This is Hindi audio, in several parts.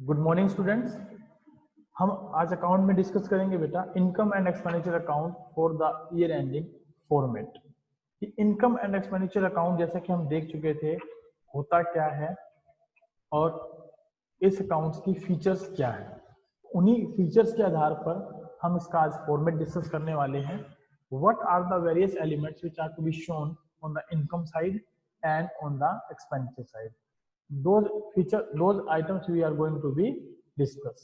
Good morning students. हम आज अकाउंट में डिस्कस करेंगे बेटा income and expenditure account for the year ending format. Income and expenditure account जैसा कि हम देख चुके थे होता क्या है और इस अकाउंट्स की फीचर्स क्या है, उन्हीं फीचर्स के आधार पर हम इसका आज फॉर्मेट डिस्कस करने वाले हैं। What are the various elements which are to be shown on the income side and on the expenditure side, those items we are going to be discuss।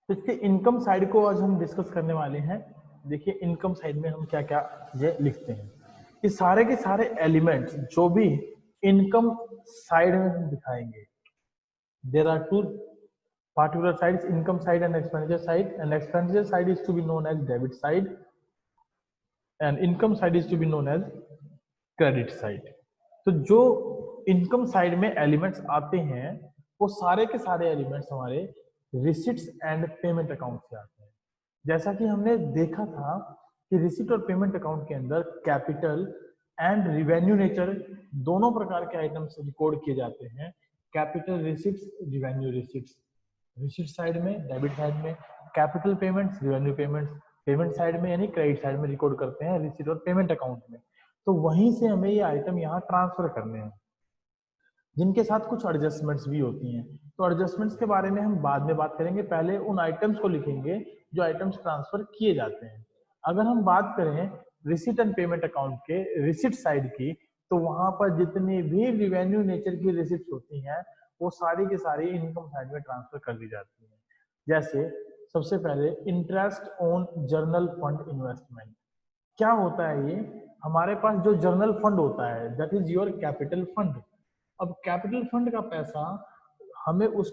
तो इसके इनकम साइड को आज हम डिस्कस करने वाले हैं। देखिए इनकम साइड में हम क्या क्या ये लिखते हैं, ये सारे के सारे एलिमेंट्स जो भी इनकम साइड में हम दिखाएंगे। There are two particular sides, income side and expenditure side, and expenditure side is to be known as debit side and income side is to be known as credit side। तो जो इनकम साइड में एलिमेंट्स आते हैं वो सारे के सारे एलिमेंट्स हमारे रिसिट्स एंड पेमेंट अकाउंट से आते हैं। जैसा कि हमने देखा था कि रिसिट और पेमेंट अकाउंट के अंदर कैपिटल एंड रिवेन्यू नेचर दोनों प्रकार के आइटम्स रिकॉर्ड किए जाते हैं। Capital receipts, revenue receipts, receipt side में, डेबिट साइड में, capital payments, revenue payments payment side में यानी क्रेडिट साइड में रिकॉर्ड करते हैं रिसिट और पेमेंट अकाउंट में। तो वहीं से हमें ये आइटम यहाँ ट्रांसफर करने हैं जिनके साथ कुछ एडजस्टमेंट्स भी होती हैं। तो एडजस्टमेंट्स के बारे में हम बाद में बात करेंगे, पहले उन आइटम्स को लिखेंगे जो आइटम्स ट्रांसफर किए जाते हैं। अगर हम बात करें रिसिट एंड पेमेंट अकाउंट के रिसिट साइड की, तो वहां पर जितनी भी रिवेन्यू नेचर की रिसिट्स होती हैं वो सारी की सारी इनकम साइड में ट्रांसफर कर दी जाती है। जैसे सबसे पहले interest on journal fund investment. क्या होता है ये, हमारे पास जो जर्नल फंड होता है that is your capital fund. अब कैपिटल फंड का पैसा हमें उस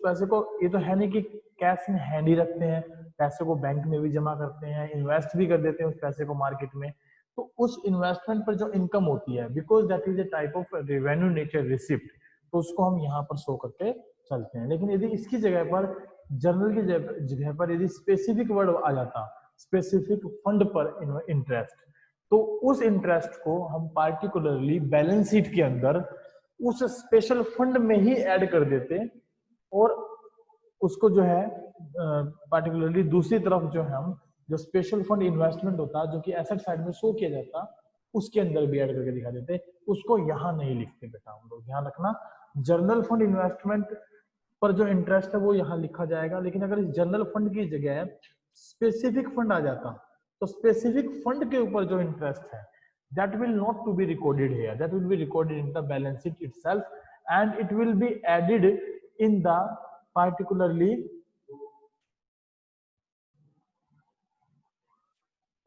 पैसे को, ये तो है नहीं कि कैश में हैंड ही रखते हैं, पैसे को बैंक में भी जमा करते हैं, इन्वेस्ट भी कर देते हैं उस पैसे को मार्केट में। तो उस इन्वेस्टमेंट पर जो इनकम होती है because that is a type of revenue nature receipt, तो उसको हम यहाँ पर शो करके चलते हैं। लेकिन यदि इसकी जगह पर जर्नल की जगह पर यदि स्पेसिफिक वर्ड आ जाता, स्पेसिफिक फंड पर इंटरेस्ट, तो उस इंटरेस्ट को हम पार्टिकुलरली बैलेंस शीट के अंदर उस स्पेशल फंड में ही ऐड कर देते और उसको जो है पार्टिकुलरली दूसरी तरफ जो है हम जो स्पेशल फंड इन्वेस्टमेंट होता जो कि एसेट साइड में शो किया जाता उसके अंदर भी ऐड करके दिखा देते, उसको यहाँ नहीं लिखते बेटा। हम लोग ध्यान रखना, जर्नल फंड इन्वेस्टमेंट पर जो इंटरेस्ट है वो यहाँ लिखा जाएगा, लेकिन अगर इस जनरल फंड की जगह स्पेसिफिक फंड आ जाता तो स्पेसिफिक फंड के ऊपर जो इंटरेस्ट है that will not to be recorded here, that will be recorded in the balance sheet itself and it will be added in the particularly,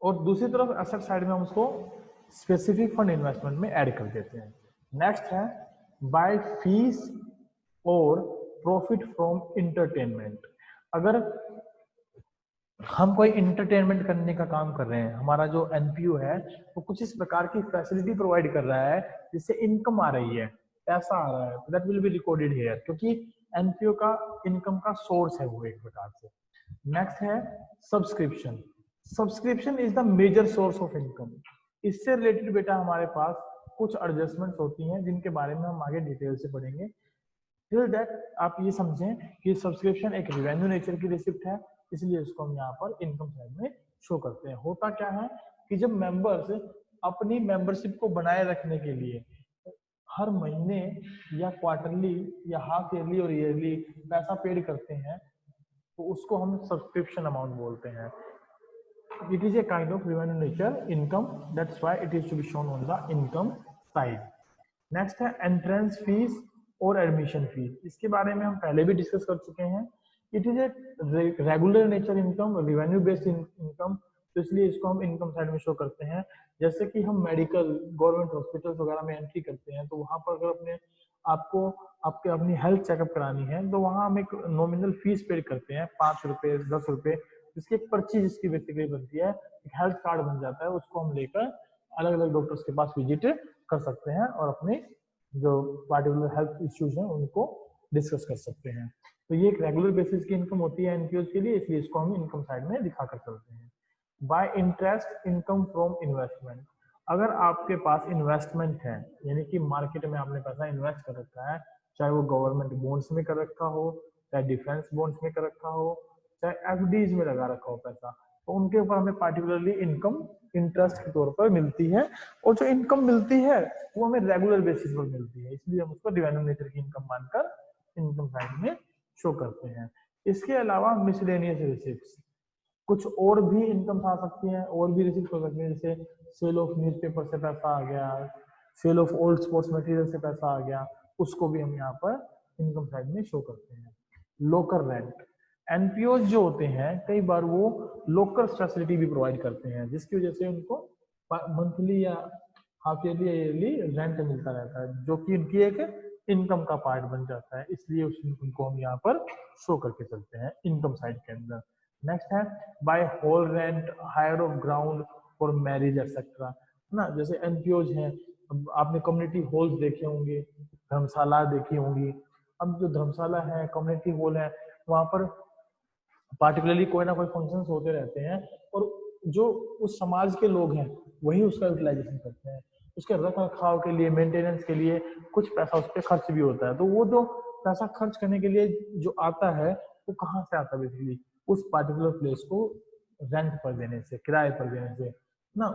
और दूसरी तरफ एसेट साइड में हम उसको स्पेसिफिक फंड इन्वेस्टमेंट में ऐड कर देते हैं। नेक्स्ट है बाय फीस और प्रॉफिट फ्रॉम इंटरटेनमेंट। अगर हम कोई इंटरटेनमेंट करने का काम कर रहे हैं, हमारा जो एनपीओ है वो कुछ इस प्रकार की फैसिलिटी प्रोवाइड कर रहा है जिससे इनकम आ रही है, पैसा आ रहा है, that will be recorded here, क्योंकि एनपीओ का इनकम का सोर्स है वो एक प्रकार से। नेक्स्ट है subscription. Subscription is the major source of income. इससे रिलेटेड बेटा हमारे पास कुछ एडजस्टमेंट्स होती हैं जिनके बारे में हम आगे डिटेल से पढ़ेंगे। टिल दैट आप ये समझें कि सब्सक्रिप्शन एक रेवेन्यू नेचर की रिसिप्ट है, इसलिए इसको हम यहाँ पर इनकम साइड में शो करते हैं। होता क्या है कि जब मेंबर्स अपनी मेंबरशिप को बनाए रखने के लिए हर महीने या क्वार्टरली या हाफ ईयरली और ईयरली पैसा पेड करते हैं तो उसको हम सब्सक्रिप्शन अमाउंट बोलते हैं। It is a kind of revenue nature income, that's why it is to be shown on the income side. Next है एंट्रेंस फीस और एडमिशन फीस। इसके बारे में हम पहले भी डिस्कस कर चुके हैं। It is a regular nature income, revenue based income, तो इसलिए इसको हम इनकम साइड में शो करते हैं। जैसे कि हम मेडिकल गवर्नमेंट हॉस्पिटल्स वगैरह में एंट्री करते हैं तो वहां पर अगर अपने आपको आपके अपनी हेल्थ चेकअप करानी है तो वहां हम एक नॉमिनल फीस पे करते हैं, 5 रुपए 10 रुपए, जिसकी एक पर्ची जिसकी बेसिकली बनती है, एक हेल्थ कार्ड बन जाता है, उसको हम लेकर अलग अलग डॉक्टर्स के पास विजिट कर सकते हैं और अपने जो पार्टिकुलर हेल्थ इश्यूज हैं उनको डिस्कस कर सकते हैं। तो ये एक रेगुलर बेसिस की इनकम होती है एनपीओ के लिए, इसलिए इसको हम इनकम साइड में दिखा कर चलते हैं। Bye interest income from investment. अगर आपके पास इन्वेस्टमेंट है, यानी कि मार्केट में आपने पैसा इन्वेस्ट कर रखा है, चाहे वो गवर्नमेंट बॉन्ड्स में कर रखा हो, चाहे डिफेंस बॉन्ड्स में कर रखा हो, चाहे एफडीज में लगा रखा हो पैसा, तो उनके ऊपर हमें पार्टिकुलरली इनकम इंटरेस्ट के तौर पर मिलती है। और जो इनकम मिलती है वो हमें रेगुलर बेसिस पर मिलती है, इसलिए हम उसको डिविडेंड नेचर की इनकम मानकर इनकम साइड में शो करते हैं। इसके अलावा मिसलेनियस रिसिप्ट्स, कुछ और भी इनकम आ सकती है, और भी रिसिप्ट हो सकती है, जैसे सेल ऑफ न्यूज़पेपर से पैसा आ गया, sale of old sports material से पैसा आ गया, उसको भी हम यहाँ पर इनकम साइड में शो करते हैं। लोकर रेंट, एनपीओ जो होते हैं कई बार वो लोकर फैसिलिटी भी प्रोवाइड करते हैं, जिसकी वजह से उनको मंथली या हाफ ईयरली या ईयरली रेंट मिलता रहता है, जो कि उनकी एक इनकम का पार्ट बन जाता है, इसलिए उस इनकम को हम यहाँ पर शो करके चलते हैं इनकम साइड के अंदर। नेक्स्ट है by hall rent, hire of ground for marriage etcetera, है ना। जैसे एनपीओज हैं, अब आपने कम्युनिटी हॉल्स देखे होंगे, धर्मशाला देखी होंगी। अब जो धर्मशाला है, कम्युनिटी हॉल है, वहां पर पार्टिकुलरली कोई ना कोई फंक्शंस होते रहते हैं, और जो उस समाज के लोग हैं वही उसका यूटिलाइजेशन करते हैं, उसके रख रखाव के लिए, मेंटेनेंस के लिए कुछ पैसा उस पर खर्च भी होता है। तो वो जो पैसा खर्च करने के लिए जो आता है वो कहाँ से आता है, बेसिकली उस पार्टिकुलर प्लेस को रेंट पर देने से, किराए पर देने से ना,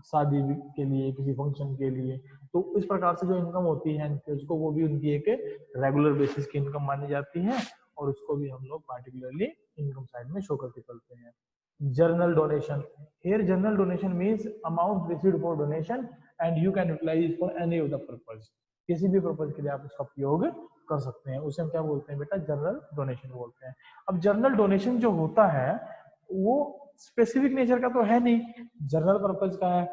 शादी के लिए, किसी फंक्शन के लिए। तो इस प्रकार से जो इनकम होती है उसको, वो भी उनकी एक रेगुलर बेसिस की इनकम मानी जाती है, और उसको भी हम लोग पार्टिकुलरली इनकम साइड में शो करके चलते हैं। Journal donation, here general donation means amount received for donation and you can utilize for any of the purpose, किसी भी पर्पज के लिए आप उसका उपयोग कर सकते हैं, उसे हम क्या बोलते हैं बेटा, जनरल डोनेशन बोलते हैं। अब जनरल डोनेशन जो होता है वो स्पेसिफिक नेचर का तो है नहीं, जनरल पर्पज का है,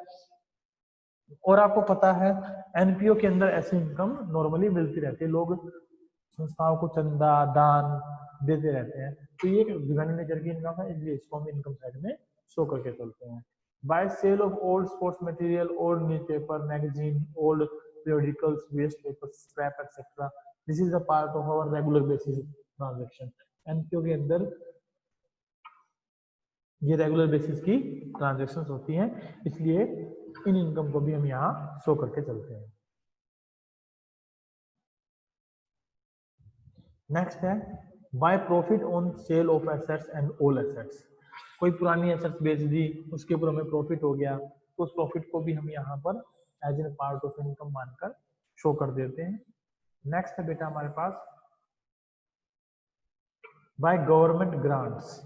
और आपको पता है एनपीओ के अंदर ऐसी इनकम नॉर्मली मिलती रहती है, लोग संस्थाओं को चंदा दान देते रहते हैं, तो ये डिविडेंड नेचर की इनकम है, इसलिए इसको हम इनकम साइड में शो करके चलते हैं। By sale of old sports material, old newspaper, magazine, old periodicals, waste paper, scrap, etc. This is a part of our regular basis transaction. NPO के अंदर ये रेगुलर बेसिस की ट्रांजेक्शन होती हैं, इसलिए इन इनकम को भी हम यहाँ शो करके चलते हैं। नेक्स्ट है by profit on sale of assets and all assets, कोई पुरानी एसेट्स बेच दी, उसके ऊपर हमें प्रॉफिट हो गया, तो उस प्रॉफिट को भी हम यहाँ पर as a part of income मानकर शो कर देते हैं। नेक्स्ट है बेटा हमारे पास by government grants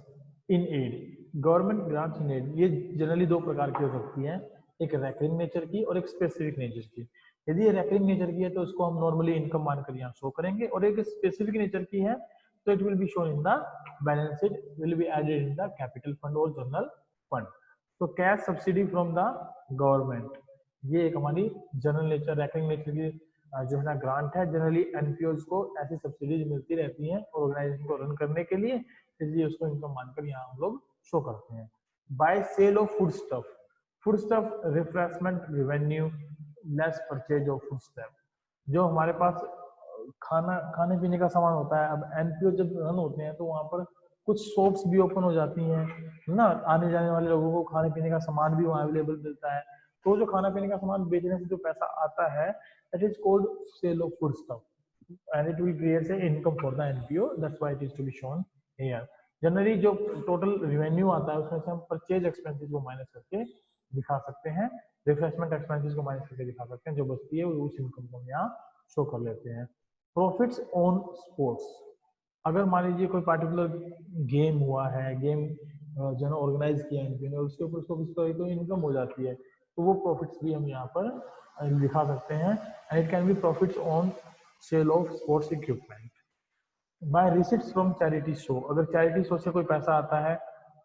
in aid, government grants in aid, ये जनरली दो प्रकार की हो सकती हैं, एक रैकरिंग नेचर की और एक स्पेसिफिक नेचर की। यदि ये रैकरिंग नेचर की है तो उसको हम नॉर्मली इनकम मानकर यहाँ शो करेंगे, और एक स्पेसिफिक नेचर की है तो it will be shown in the balance sheet, will be added in the capital fund और जनरल फंड। तो cash subsidy from the government, ये एक हमारी जनरल नेचर रैकरिंग नेचर की जो है ना ग्रांट है। जनरली एनपीओज को ऐसी सब्सिडीज मिलती रहती हैं ऑर्गेनाइजेशन को रन करने के लिए, इसलिए उसको इनकम मानकर यहाँ हम लोग शो करते हैं। By sale of food stuff refreshment revenue less purchase of food stuff, जो हमारे पास खाने पीने का सामान होता है। अब एनपीओ जब रन होते हैं तो वहां पर कुछ शॉप्स भी ओपन हो जाती हैं ना, आने जाने वाले लोगों को खाने पीने का सामान भी वहाँ अवेलेबल मिलता है, तो जो खाना पीने का सामान बेचने से जो पैसा आता है that is called sale of food stuff and it will create a income for the NPO, that's why it is to be shown here. Generally जो टोटल रेवेन्यू आता है उसमें से हम परचेज एक्सपेंसेस को माइनस करके दिखा सकते हैं, रिफ्रेशमेंट एक्सपेंसेस को माइनस करके दिखा सकते हैं, जो बचती है उस इनकम को हम यहाँ शो कर लेते हैं। प्रॉफिट्स ऑन स्पोर्ट्स, अगर मान लीजिए कोई पार्टिकुलर गेम हुआ है, गेम जो है ऑर्गेनाइज किया है उसके ऊपर उसको किसी तरह की इनकम हो जाती है, तो वो प्रॉफिट्स भी हम यहाँ पर दिखा सकते हैं। And it can be profits on sale of sports equipment. By receipts from charity show, अगर चैरिटी शो से कोई पैसा आता है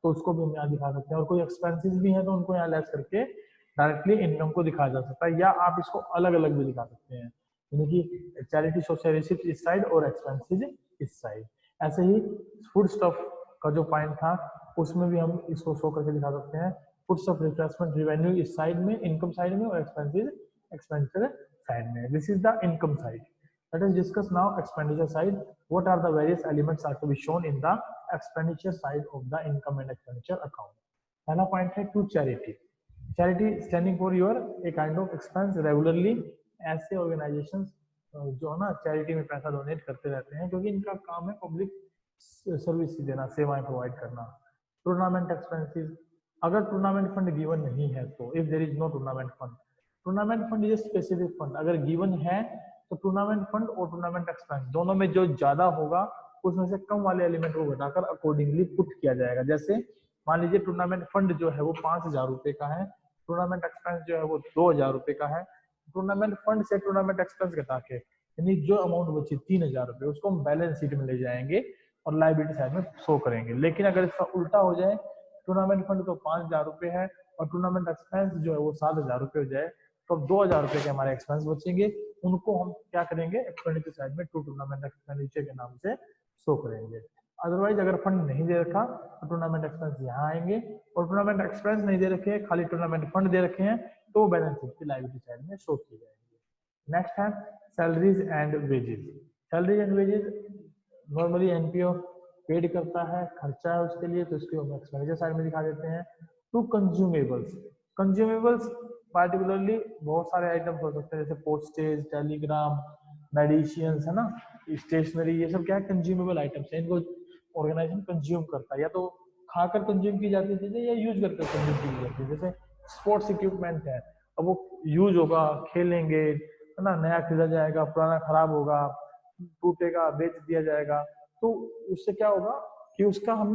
तो उसको भी हम यहाँ दिखा सकते हैं, और कोई एक्सपेंसेस भी है तो उनको यहाँ लेस करके डायरेक्टली इनकम को दिखाया जा सकता है, या आप इसको अलग अलग भी दिखा सकते हैं, यानी कि चैरिटी शो से रिसिप्ट इस साइड और एक्सपेंसेस इस साइड। ऐसे ही फूड स्टफ का जो पॉइंट था उसमें भी हम इसको शो करके दिखा सकते हैं, फूड स्टफ रिप्लेसमेंट रेवेन्यू इस साइड में, इनकम साइड में, और एक्सपेंसेस एक्सपेंडिचर साइड में। This is the income side. Let us discuss now expenditure side. What are the various elements are to be shown in the expenditure side of the income and expenditure account? पहला पॉइंट है to charity. Charity standing for your a kind of expense regularly. ऐसे ऑर्गेनाइजेशन जो है ना चैरिटी में पैसा डोनेट करते रहते हैं, क्योंकि इनका काम है पब्लिक सर्विस देना, सेवाएं प्रोवाइड करना। टूर्नामेंट एक्सपेंसेस, अगर टूर्नामेंट फंड गिवन नहीं है तो, if there is no tournament fund, tournament fund is specific fund, अगर गिवन है तो टूर्नामेंट फंड और टूर्नामेंट एक्सपेंस दोनों में जो ज्यादा होगा उसमें से कम वाले एलिमेंट को घटाकर अकॉर्डिंगली पुट किया जाएगा। जैसे मान लीजिए टूर्नामेंट फंड जो है वो 5,000 रुपए का है, टूर्नामेंट एक्सपेंस जो है वो 2,000 रुपए का है, टूर्नामेंट फंड से टूर्नामेंट एक्सपेंस घटा के यानी जो अमाउंट बची 3,000 रुपए उसको हम बैलेंस शीट में ले जाएंगे और लायबिलिटी साइड में शो करेंगे। लेकिन अगर इसका उल्टा हो जाए, टूर्नामेंट फंड तो 5,000 रुपए है और टूर्नामेंट एक्सपेंस जो है वो 7,000 रुपए हो जाए, तो अब 2,000 रुपए के हमारे एक्सपेंस बचेंगे, उनको हम क्या करेंगे एक्सपेंडिचर साइड में टू टूर्नामेंट एक्सपेंडिचर के नाम से शो करेंगे। अदरवाइज अगर फंड नहीं दे रखा तो टूर्नामेंट एक्सपेंस यहाँ आएंगे, और टूर्नामेंट एक्सपेंस नहीं दे रखे खाली टूर्नामेंट फंड दे रखे हैं तो वो बैलेंस शीट की लायबिलिटी साइड में शो किए जाएंगे। नेक्स्ट है salaries and wages. Salaries and wages normally NPO paid करता है, खर्चा है उसके लिए, तो इसको हम एक्सपेंडिचर साइड में दिखा देते हैं। टू कंज्यूमेबल्स, कंज्यूमेबल्स पार्टिकुलरली बहुत सारे आइटम्स हो सकते हैं, जैसे पोस्टेज, टेलीग्राम, मेडिसियंस है ना, स्टेशनरी, ये सब क्या है कंज्यूमेबल आइटम्स है, इनको ऑर्गेनाइजेशन कंज्यूम करता है, या तो खाकर कंज्यूम की जाती है चीजें या यूज करके कंज्यूम की जाती है। जैसे स्पोर्ट्स इक्विपमेंट है, अब वो यूज होगा, खेलेंगे है ना, नया खरीदा जाएगा, पुराना खराब होगा, टूटेगा, बेच दिया जाएगा, तो उससे क्या होगा कि उसका हम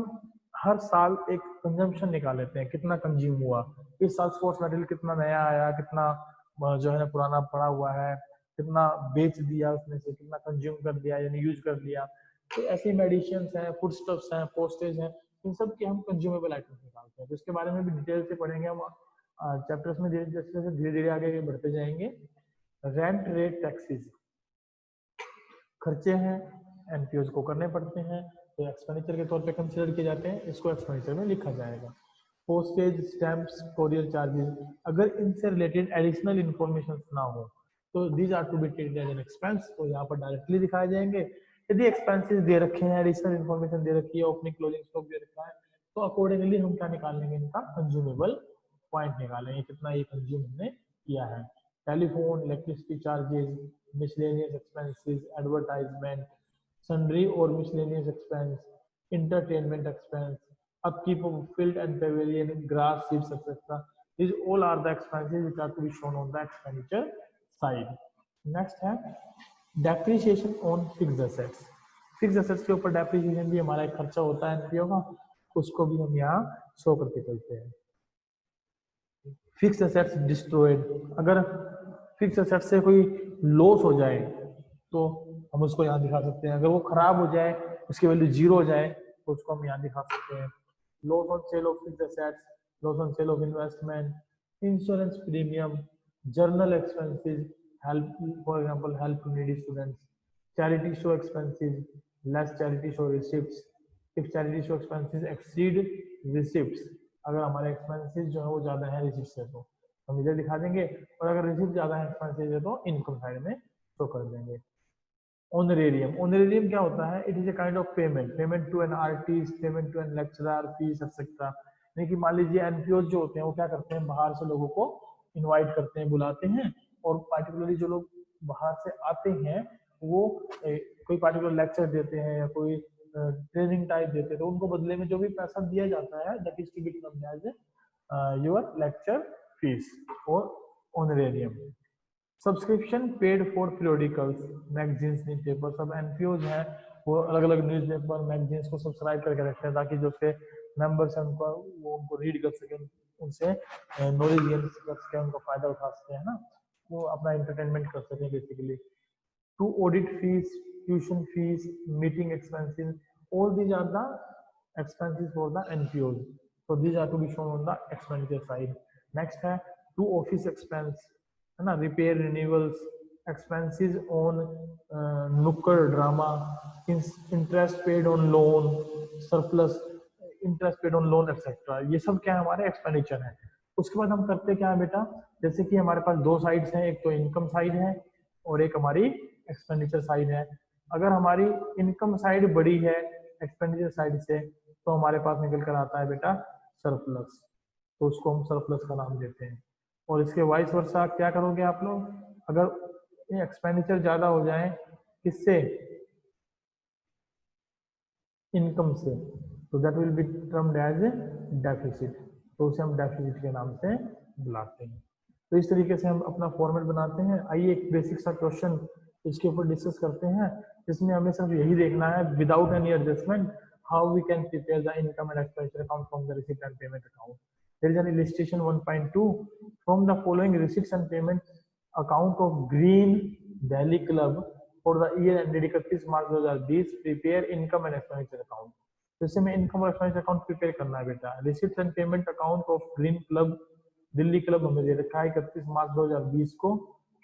हर साल एक कंजम्पशन निकाल लेते हैं, कितना कंज्यूम हुआ इस साल, स्पोर्ट्स मटेरियल कितना नया आया, कितना जो है ना पुराना पड़ा हुआ है, कितना बेच दिया उसमें से, कितना कंज्यूम कर दिया यानी यूज कर लिया। तो ऐसे मेडिसिन हैं, फूड स्टफ्स हैं, पोस्टेज हैं, इन सब के हम कंज्यूमेबल आइटम्स निकालते हैं। तो इसके बारे में भी डिटेल से पढ़ेंगे हम चैप्टर्स में, जैसे धीरे धीरे आगे बढ़ते जाएंगे। रेंट, रेट, टैक्सेस, खर्चे हैं, एनपीओज को करने पड़ते हैं, तो एक्सपेंडिचर के तौर पे कंसीडर किए जाते हैं, इसको एक्सपेंडिचर में लिखा जाएगा। पोस्टेज, स्टैम्प्स, कोरियर चार्जेस, अगर इनसे रिलेटेड एडिशनल इंफॉर्मेशन ना हो तो these are to be treated as an expense, तो यहाँ पर डायरेक्टली दिखाए जाएंगे। यदि एक्सपेंसेस दे रखे हैं, एडिशनल इन्फॉर्मेशन दे रखी है, ओपनिंग क्लोजिंग स्टॉक दे रखा है, तो अकॉर्डिंगली हम क्या निकाल लेंगे, इनका कंज्यूमेबल पॉइंट निकालेंगे, कितना ये कंज्यूम हमने किया है। Telephone, electricity charges, miscellaneous expenses, advertisement, sundry or miscellaneous expense, entertainment expense, upkeep of field and pavilion, grass, seeds, etc. These all are the expenses which are to be shown on the expenditure side. Next है depreciation on fixed assets. Fixed assets के ऊपर depreciation भी हमारा एक खर्चा होता है एनपीओ का, उसको भी हम यहाँ शो करके चलते हैं। फिक्स एसेट्स डिस्ट्रॉयड, अगर फिक्स एसेट से कोई लॉस हो जाए तो हम उसको यहाँ दिखा सकते हैं, अगर वो खराब हो जाए, उसकी वैल्यू 0 हो जाए, तो उसको हम यहाँ दिखा सकते हैं। Loss on sale of fix assets, loss on sale of investment, insurance premium, general expenses, help for example help to needy students, charity show expenses, less charity show receipts, if charity show expenses exceed receipts, अगर हमारे एक्सपेंसेस जो है वो ज्यादा है रिसिप्ट से तो हम इधर दिखा देंगे, और अगर रिसिप्ट ज्यादा है एक्सपेंसेस है तो इनकम साइड में शो कर देंगे। ऑनरेरियम, ऑनरेरियम क्या होता है, it is a kind of payment, payment to an artist, payment to an lecturer, fees etcetera. यानी कि मान लीजिए एनपीओ जो होते हैं वो क्या करते हैं, बाहर से लोगों को इनवाइट करते हैं, बुलाते हैं, और पार्टिकुलरली जो लोग बाहर से आते हैं वो कोई पार्टिकुलर लेक्चर देते हैं या कोई ट्रेनिंग टाइप देते हैं, तो उनको बदले में जो भी पैसा दिया जाता है that is to be termed as your lecture fees और honorarium. Subscription paid for periodicals, magazines, newspaper, सब एनपीओज हैं वो अलग अलग न्यूज़पेपर मैगजीन्स को सब्सक्राइब करके रखते हैं ताकि जो उसके मेंबर्स हैं उनको वो उनको रीड कर सकें, उनसे नॉलेज गेन कर सकें, उनका फायदा उठा सकें, है ना, वो अपना एंटरटेनमेंट कर सकें basically. To audit fees, tuition fees, meeting expenses, all these are the expenses for the NPOs, so these are to be shown on the expenditure side. Next है to office expense, है ना, रिपेयर, रिन्यूअल्स, एक्सपेंसेस ऑन नुक्कड़ drama, interest paid on loan, surplus interest paid on loan etcetera, ये सब क्या है हमारे एक्सपेंडिचर है। उसके बाद हम करते क्या है बेटा, जैसे कि हमारे पास दो साइड्स हैं, एक तो इनकम साइड है और एक हमारी एक्सपेंडिचर साइड है। अगर हमारी इनकम साइड बड़ी है एक्सपेंडिचर साइड से तो हमारे पास निकल कर आता है बेटा सरप्लस। तो उसको हम सरप्लस का नाम देते हैं। और इसके वाइस वर्सा क्या करोगे आप लोग, अगर एक्सपेंडिचर ज्यादा हो जाए किससे, इनकम से, तो that will be termed as deficit, तो उसे हम डेफिसिट के नाम से बुलाते हैं। तो इस तरीके से हम अपना फॉर्मेट बनाते हैं। आइए एक बेसिक सा क्वेश्चन इसके ऊपर डिस्कस करते हैं, जिसमें हमें सिर्फ यही देखना है without any adjustment how we can prepare the income and expenditure account from the receipt and payment account. There is an illustration 1.2 from the following receipts and payment account of green Delhi club for the year ended 31 March 2020 prepare income and expenditure account. जैसे में इनकम और एक्सपेंडिचर अकाउंट प्रिपेयर करना है बेटा। Receipts and payment account of green club Delhi club हमें दे रखा है 31 मार्च 2020 को,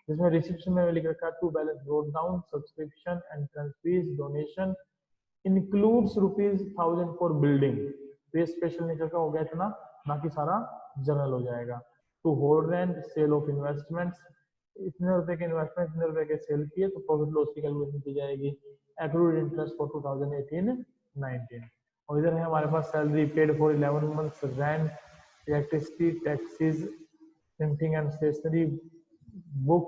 जिसमें रिसिप्शन में लिख रखा है to balance brought down subscription entrance fees donation includes ₹1000 for building. तो ये स्पेशल नेचर का हो गया इतना, बाकी सारा जनरल हो जाएगा। To hold rent sale of investments, इतने रुपए के इन्वेस्टमेंट इतने रुपए के सेल किए तो प्रॉफिट लॉस की कैलकुलेशन की जाएगी। Accrued interest for 2018-19। और इधर है हमारे पास salary paid for 11 months, rent, electricity, taxes, printing and stationery, book,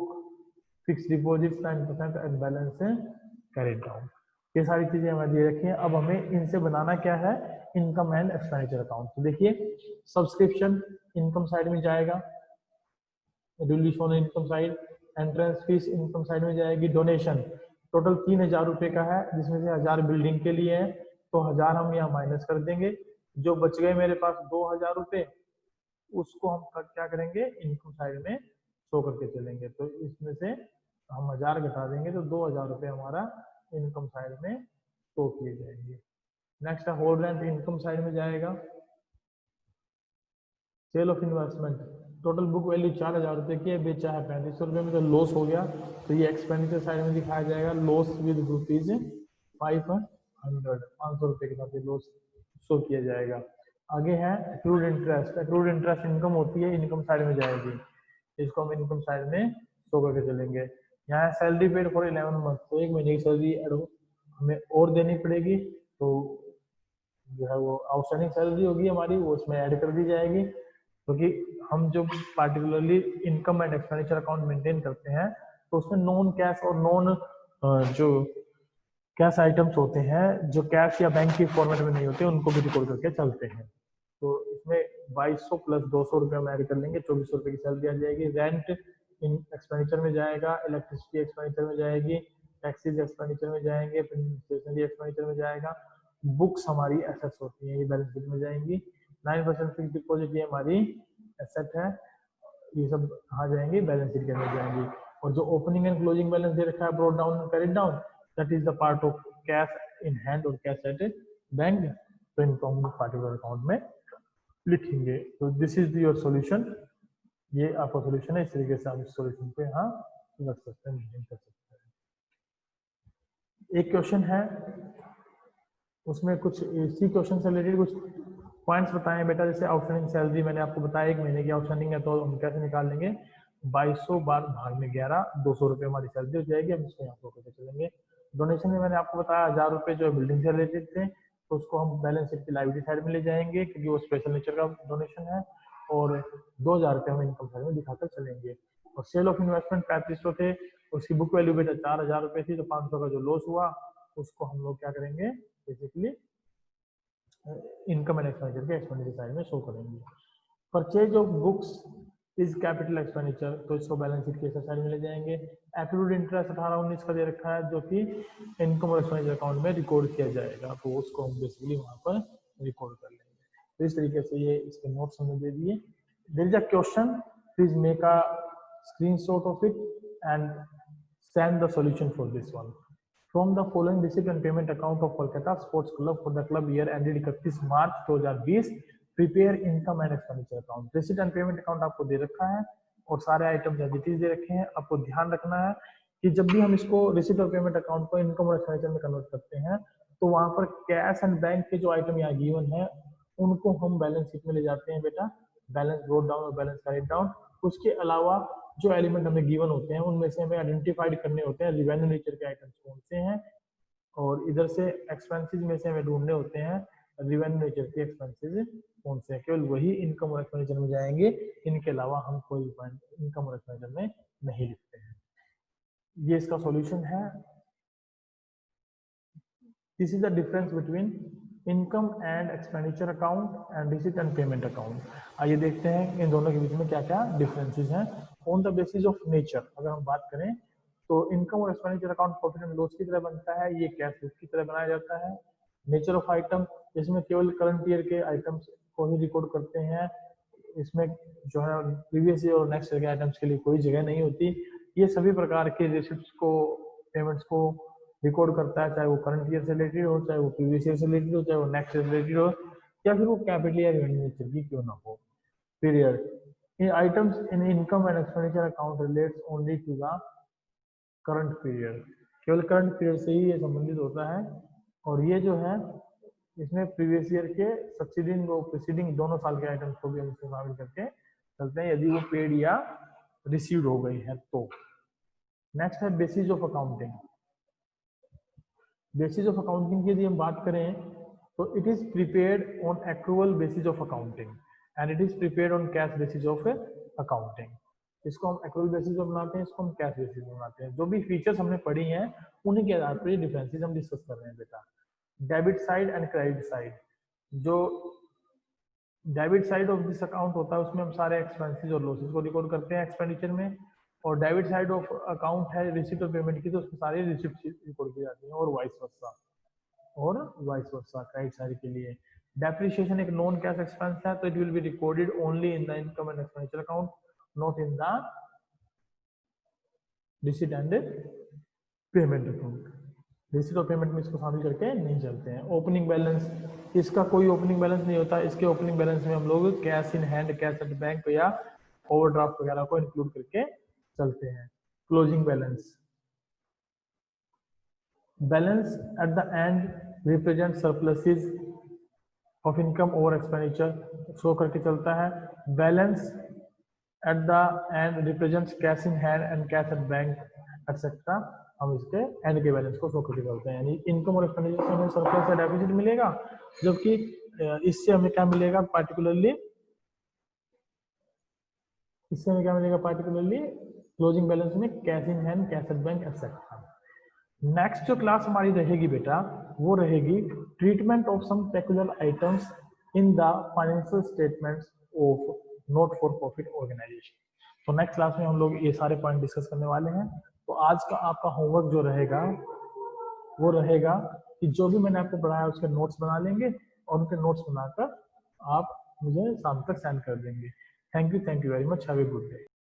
fix deposit 9% and balance है करेंट डाउन। ये सारी चीजें हमें दे रखी हैं। अब हमें इनसे बनाना क्या है, इनकम एंड एक्सपेंडिचर अकाउंट। तो देखिए सब्सक्रिप्शन इनकम साइड में जाएगा, income side, entrance fees income side में जाएगी, डोनेशन टोटल 3000 रुपए का है, जिसमें से 1000 बिल्डिंग के लिए है, तो 1000 हम यहाँ माइनस कर देंगे। जो बच गए मेरे पास 2000 रुपए, उसको हम क्या करेंगे, इनकम साइड में शो करके चलेंगे। तो इसमें से हम 1000 घटा देंगे तो 2000 रुपए हमारा इनकम साइड में शो किए जाएंगे। नेक्स्ट है होल्ड रेंट, इनकम साइड में जाएगा। Sale of investment, total book value 4000 रुपए की है, बेचा है 3500 रुपए में, तो लॉस हो गया, तो ये एक्सपेंडिचर साइड में दिखाया जाएगा, लॉस विद रुपीज 500 रुपए के साथ लॉस शो किया जाएगा। आगे है accrued interest, accrued interest income होती है, इनकम साइड में जाएगी, इसको हम इनकम साइड में शो करके चलेंगे। यहाँ सैलरी पेड फॉर 11 मंथ, तो एक महीने की सैलरी हमें और देनी पड़ेगी, तो जो है वो आउटस्टैंडिंग सैलरी होगी हमारी, वो उसमें ऐड कर दी जाएगी, क्योंकि तो हम जो particularly income and expenditure account maintain करते हैं, तो उसमें नॉन कैश और नॉन जो कैश आइटम्स होते हैं, जो कैश या बैंक की फॉर्मेट में नहीं होते, उनको भी रिकॉर्ड करके चलते हैं। तो इसमें 2200 प्लस 200 रुपये हम ऐड कर लेंगे, 2400 रुपये की सैलरी आ जाएगी। रेंट इन एक्सपेंडिचर में जाएगा, इलेक्ट्रिसिटी एक्सपेंडिचर में जाएगी, टैक्सीज एक्सपेंडिचर में जाएंगे, स्टेशनरी एक्सपेंडिचर में जाएगा, बुक्स हमारी एसेट्स होती हैं, ये बैलेंस शीट में जाएंगी। 9% फिक्स डिपॉजिट ये हमारी एसेट है, ये सब कहाँ जाएंगी, बैलेंस शीट के अंदर जाएंगी। और जो ओपनिंग एंड क्लोजिंग बैलेंस दे रखा है brought down carried down, that is the part of cash in hand और कैश एट बैंक, तो इनको हम पार्टिकुलर अकाउंट में लिखेंगे। तो दिस इज योर सॉल्यूशन, ये आपका सॉल्यूशन है। इस तरीके से आप इस सॉल्यूशन को यहाँ रख सकते हैं, मेंटेन कर सकते हैं। एक क्वेश्चन है, उसमें कुछ इसी क्वेश्चन से रिलेटेड कुछ पॉइंट्स बताएं बेटा। जैसे आउटस्टैंडिंग सैलरी मैंने आपको बताया 1 महीने की आउटस्टैंडिंग है, तो हम कैसे निकाल लेंगे, 2200 बार भाग में 11, 200 रुपये हमारी सैलरी हो जाएगी, हम इसको यहाँ शो करके चलेंगे। डोनेशन में मैंने आपको बताया 1000 रुपये जो बिल्डिंग से रिलेटेड थे, तो उसको हम बैलेंस शीट की लायबिलिटी साइड में ले जाएंगे, क्योंकि वो स्पेशल नेचर का डोनेशन है, और 2000 रुपये हम इनकम साइड में दिखाकर चलेंगे। और सेल ऑफ इन्वेस्टमेंट 3500 थे, उसकी बुक वैल्यू बेटा 4000 रुपये थी, तो 500 का जो लॉस हुआ उसको हम लोग क्या करेंगे, बेसिकली इनकम एंड एक्सपेंडिचर के एक्सपेंडिचर साइड में शो करेंगे। Purchase of books is capital expenditure, तो इसको बैलेंस शीट के साइड में ले जाएंगे। एक्रूड इंटरेस्ट 18-19 का दे रखा है, जो कि इनकम और एक्सपेंडिचर अकाउंट में रिकॉर्ड किया जाएगा, तो उसको हम बेसिकली वहां पर रिकॉर्ड कर लेंगे। तो इस तरीके से ये इसके नोट्स हमें दे दिए। There is a question, please make a screenshot of it and send the solution for this one. From the following receipt and payment account of Kolkata Sports Club for the club year ended 31 March 2020, prepare income and expenditure account। receipt and payment account आपको दे रखा है और सारे आइटम एडिटीज दे रखे हैं। आपको ध्यान रखना है कि जब भी हम इसको रिसीट और पेमेंट अकाउंट को इनकम और एक्सपेंडिचर में कन्वर्ट करते हैं, तो वहां पर कैश एंड बैंक के जो आइटम यहाँ गिवन है, उनको हम बैलेंस शीट में ले जाते हैं बेटा, बैलेंस ब्रोट डाउन और बैलेंस कैरिड डाउन। उसके अलावा जो एलिमेंट हमें गिवन होते हैं, उनमें से हमें आइडेंटिफाइड करने होते हैं रिवेन्यू नेचर के आइटम्स कौन से हैं, और इधर से एक्सपेंसेस में से हमें ढूंढने होते हैं रेवेन्यू नेचर के एक्सपेंसेस कौन से हैं, केवल वही इनकम और एक्सपेंडिचर में जाएंगे, इनके अलावा हम कोई पॉइंट इनकम और एक्सपेंडिचर में नहीं लिखते हैं। ये इसका सॉल्यूशन है। This is the difference between income and expenditure account and receipt and payment account. आइए देखते हैं इन दोनों के बीच में क्या क्या डिफरेंसेस हैं। On the basis of nature अगर हम बात करें तो इनकम और expenditure account profit and loss की तरह बनता है, ये कैश बुक की तरह बनाया जाता है। नेचर ऑफ आइटम, इसमें केवल करंट ईयर के आइटम्स को ही रिकॉर्ड करते हैं, इसमें जो है प्रीवियस ईयर और नेक्स्ट ईयर के आइटम्स के लिए कोई जगह नहीं होती। ये सभी प्रकार के रिसिप्ट्स को, पेमेंट्स को रिकॉर्ड करता है, चाहे वो करंट ईयर से रिलेटेड हो, चाहे वो प्रीवियस ईयर से रिलेटेड हो, चाहे वो नेक्स्ट ईयर से रिलेटेड हो, या फिर वो कैपिटल या रेवेन्यू नेचर की क्यों ना हो। Period, in items in income and expenditure account relates only to the current period, केवल करंट पीरियड से ही ये संबंधित होता है। और ये जो है इसमें प्रीवियस ईयर के सक्सीडिंग और प्रीसीडिंग दोनों साल के आइटम्स को भी हम इसमें शामिल करके चलते हैं, यदि वो पेड या रिसीव्ड हो गई है तो। नेक्स्ट है basis of accounting. Basis of accounting की यदि हम बात करें तो it is prepared on accrual basis of accounting and it is prepared on cash basis of accounting. इसको हम एक्रूअल बेसिस पे बनाते हैं, इसको हम कैश बेसिस पे बनाते हैं। जो भी फीचर्स हमने पढ़ी हैं उन्हीं के आधार पर ये डिफरेंसेस हम डिस्कस कर रहे हैं बेटा। Debit side and credit side, जो debit side of this account होता है उसमें हम सारे एक्सपेंसेस और लॉसेस को रिकॉर्ड करते हैं एक्सपेंडिचर में, और डेबिट साइड ऑफ अकाउंट है रिसिप्ट और पेमेंट की, तो उसमें सारी रिसिप्ट रिकॉर्ड की जाती हैं, और वाइस वर्सा क्रेडिट साइड के लिए। डेप्रिसिएशन एक नॉन कैश एक्सपेंस है, तो it will be recorded only in the income and expenditure account, not in the receipt and payment account. Receipt और पेमेंट में इसको शामिल करके नहीं चलते हैं। ओपनिंग बैलेंस, इसका कोई ओपनिंग बैलेंस नहीं होता, इसके ओपनिंग बैलेंस में हम लोग cash in hand, cash at bank या ओवरड्राफ्ट वगैरह को इंक्लूड करके चलते हैं। Closing balance, balance at the end represent surpluses of income over expenditure show करके चलता है। Balance at the end represents cash in hand and cash at bank etcetera, हम इसके एंड के बैलेंस को शो करके चलते हैं। यानी इनकम और एक्सपेंडिचर से हमें सरप्लस या डेफिसिट मिलेगा, जबकि इससे हमें क्या मिलेगा पार्टिकुलरली, इससे हमें क्या मिलेगा पार्टिकुलरली क्लोजिंग बैलेंस में cash in hand, cash at bank etcetera. Next जो क्लास हमारी रहेगी बेटा वो रहेगी treatment of some peculiar items in the financial statements of not for profit organisation. तो नेक्स्ट क्लास में हम लोग ये सारे पॉइंट डिस्कस करने वाले हैं। तो आज का आपका होमवर्क जो रहेगा वो रहेगा कि जो भी मैंने आपको पढ़ाया उसके नोट्स बना लेंगे, और उनके नोट्स बनाकर आप मुझे शाम तक सेंड कर देंगे। Thank you very much, have a good day.